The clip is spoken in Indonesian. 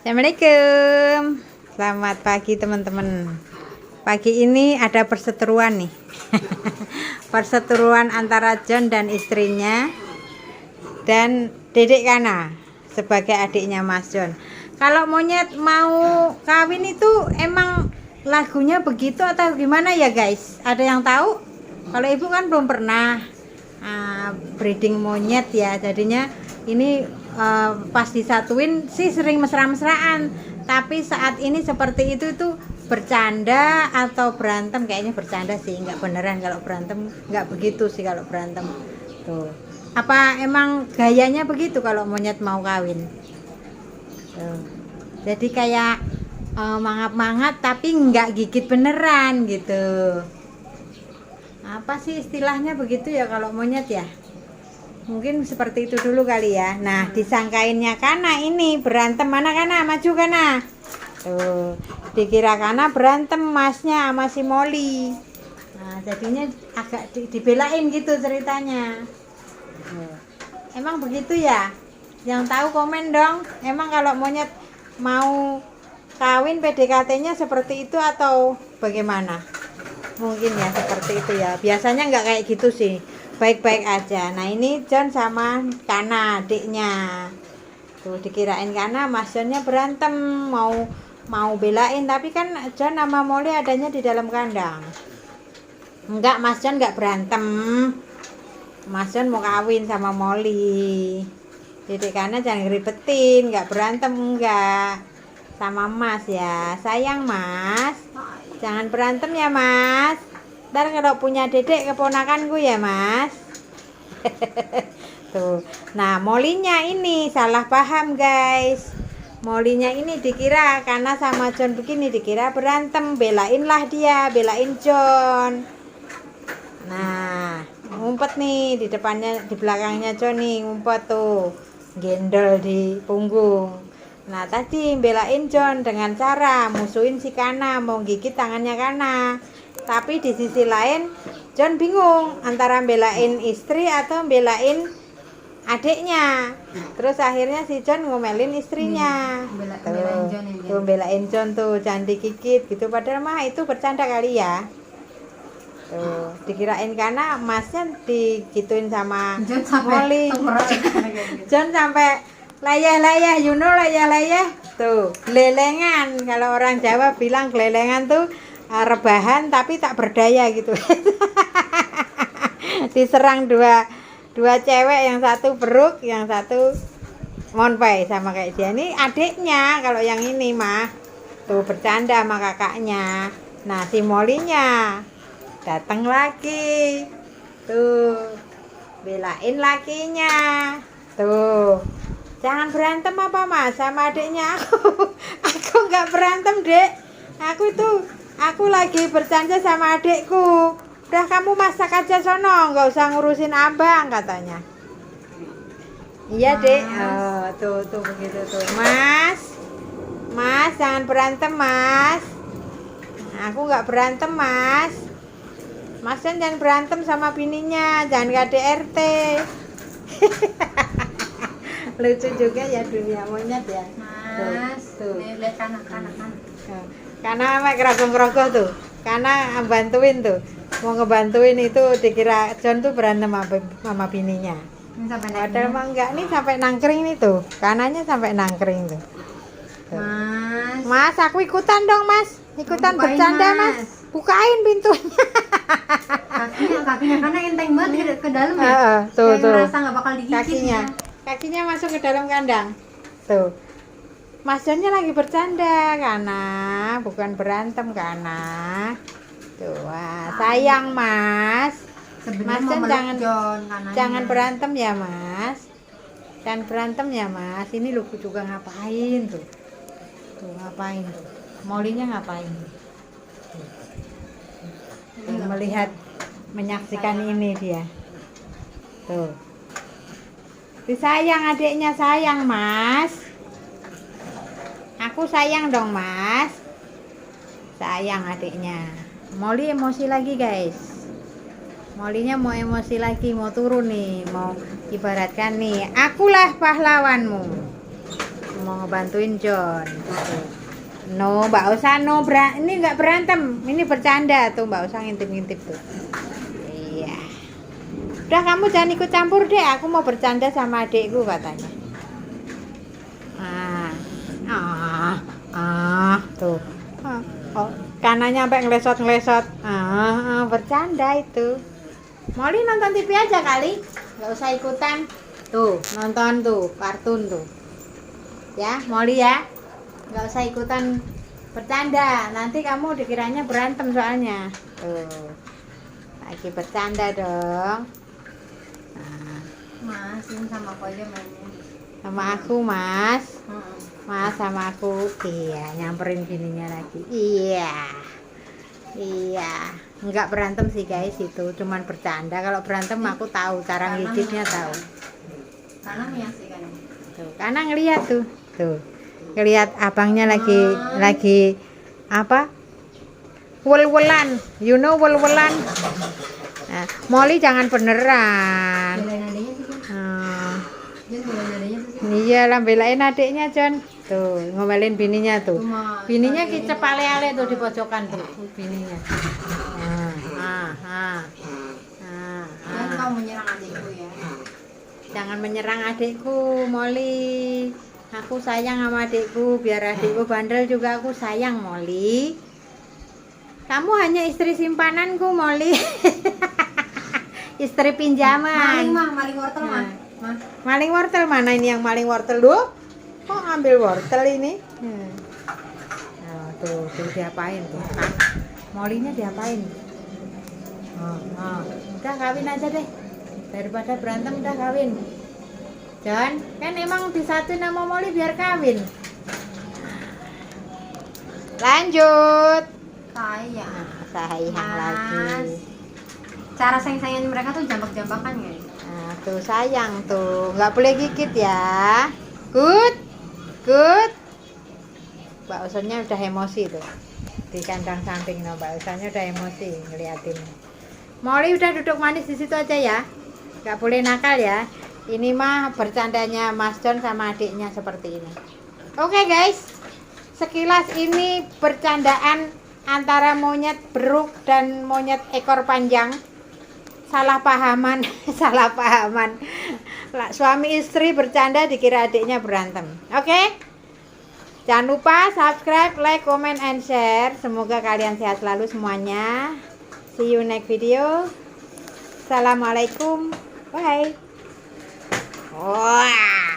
Assalamualaikum. Selamat pagi teman-teman. Pagi ini ada perseteruan nih. Perseteruan antara John dan istrinya dan Dedek Kana sebagai adiknya Mas John. Kalau monyet mau kawin itu emang lagunya begitu atau gimana ya guys? Ada yang tahu? Kalau ibu kan belum pernah breeding monyet ya, jadinya ini pas disatuin sih sering mesra-mesraan, tapi saat ini seperti itu bercanda atau berantem? Kayaknya bercanda sih, nggak beneran. Kalau berantem nggak begitu sih. Kalau berantem tuh, apa emang gayanya begitu kalau monyet mau kawin tuh. Jadi kayak mangap-mangap tapi nggak gigit beneran gitu. Apa sih istilahnya begitu ya kalau monyet ya? Mungkin seperti itu dulu kali ya. Nah, disangkainnya Kana ini berantem. Mana Kana? Maju Kana. Tuh, dikira Kana berantem masnya sama si Molly. Nah, jadinya agak dibelain gitu ceritanya. Emang begitu ya? Yang tahu komen dong. Emang kalau monyet mau kawin PDKT-nya seperti itu atau bagaimana? Mungkin ya seperti itu ya. Biasanya nggak kayak gitu sih, baik-baik aja. Nah, ini John sama Kana adiknya tuh, dikirain Kana Mas Johnnya berantem, mau belain, tapi kan John sama Molly adanya di dalam kandang. Enggak, Mas John nggak berantem. Mas John mau kawin sama Molly. Dedek Kana jangan ngeribetin, nggak berantem enggak sama Mas ya. Sayang Mas, jangan berantem ya Mas. Ntar kalau punya dedek keponakanku ya Mas. Tuh. Nah, Molly-nya ini salah paham guys. Molly-nya ini dikira karena sama John begini, dikira berantem, belainlah dia, belain John. Nah, ngumpet nih di depannya, di belakangnya John nih, ngumpet tuh, gendol di punggung. Nah, tadi belain John dengan cara musuhin si Kana, mau gigit tangannya Kana. Tapi di sisi lain John bingung antara belain istri atau belain adiknya. Terus akhirnya si John ngomelin istrinya. Belain John tuh, jangan digigit gitu. Padahal mah itu bercanda kali ya. Tuh, dikirain Kana masnya digituin sama Molly. John sampai layah-layah, layah-layah tuh, lelengan. Kalau orang Jawa bilang lelengan tuh rebahan tapi tak berdaya gitu. Diserang dua cewek, yang satu beruk, yang satu monpai sama kayak dia. Ini adiknya, kalau yang ini mah tuh bercanda sama kakaknya. Nah, si Molly-nya datang lagi tuh, belain lakinya tuh. Jangan berantem apa Mas sama adiknya aku nggak berantem dek, aku lagi bercanda sama adikku. Udah kamu masak aja sono, nggak usah ngurusin abang katanya. Iya dek. Oh, tuh begitu tuh Mas jangan berantem Mas. Aku nggak berantem Mas jangan berantem sama bininya, jangan KDRT. Lucu juga ya dunia monyet ya Mas. Tuh. Lihat Kana sama kerogoh-kerogoh tuh, Kana bantuin tuh, mau ngebantuin itu, dikira John tuh berantem sama bininya. Padahal mah enggak, nih sampai nangkring nih tuh, Kananya sampai nangkring tuh. Mas, aku ikutan dong Mas, ikutan bercanda Mas. Bukain pintunya. kakinya Kana enteng banget ke dalam ya. Tuh. Ngerasa nggak bakal digigit. Kakinya masuk ke dalam kandang. Tuh. Mas Johnnya lagi bercanda, Kana, bukan berantem Kana. Tuh, wah, sayang Mas. Mas John jangan berantem ya Mas. Jangan berantem ya Mas. Ini lu juga ngapain tuh? Tuh ngapain tuh? Molly-nya ngapain? Tuh, melihat, menyaksikan ini dia. Tuh. Disayang adiknya, sayang Mas. Aku sayang dong Mas. Sayang adiknya. Molly emosi lagi guys. Molly-nya mau emosi lagi, mau turun nih, mau ibaratkan nih, akulah pahlawanmu. mau ngebantuin John. No, Mbak usah ini nggak berantem, ini bercanda tuh, Mbak usah ngintip-ngintip tuh. Iya. Udah kamu jangan ikut campur deh, aku mau bercanda sama adikku katanya. Tuh. Oh, kanannya sampai ngelesot-ngelesot. Bercanda itu. Molly nonton TV aja kali, nggak usah ikutan. Tuh, nonton tuh, kartun tuh. Ya, Molly ya. Nggak usah ikutan bercanda, nanti kamu dikiranya berantem soalnya. Tuh. Lagi bercanda dong. Mas, ini sama aku aja mainnya. Sama aku, Mas. Heeh. Mas sama aku. Iya, nyamperin bininya lagi. Iya. Nggak berantem sih guys, itu cuman bercanda. Kalau berantem aku tahu cara ngidiknya tahu. Karena menyaksikan. Tuh, karena ngelihat tuh. Tuh. Ngelihat abangnya lagi apa? Wel-welan. You know wel-welan? Nah, Molly jangan beneran. Belain adiknya sih kan. John belain adiknya sih. Iya lah, belain adiknya John. Tuh, ngomelin bininya tuh. Cuma Bininya kicep ale-ale tuh di pojokan tuh, bininya. Jangan kamu menyerang adikku ya. Jangan menyerang adikku, Molly. Aku sayang sama adikku, biar adikku bandel juga aku sayang, Molly. Kamu hanya istri simpananku, Molly. Istri pinjaman. Maling wortel mah. Maling wortel mana ini yang maling wortel doh? Kok ambil wortel ini? Nah, tuh diapain tuh? Mollynya diapain? Udah kawin aja deh. Daripada berantem udah kawin. John, kan emang disatuin sama Molly biar kawin. Lanjut. Sayang lagi. Cara sayang-sayangan mereka tuh jambak-jambakan guys. Nah, tuh sayang tuh, nggak boleh gigit ya. Good. Mbak Usonnya udah emosi tuh. Di kandang samping no, Mbak Usonnya udah emosi ngeliatin. Molly udah duduk manis di situ aja ya. Nggak boleh nakal ya. Ini mah bercandanya Mas John sama adiknya seperti ini. Oke guys, sekilas ini bercandaan antara monyet beruk dan monyet ekor panjang. Salah pahaman. Suami istri bercanda dikira adiknya berantem. Oke? Jangan lupa subscribe, like, comment, and share. Semoga kalian sehat selalu semuanya. See you next video. Assalamualaikum. Bye. Wah.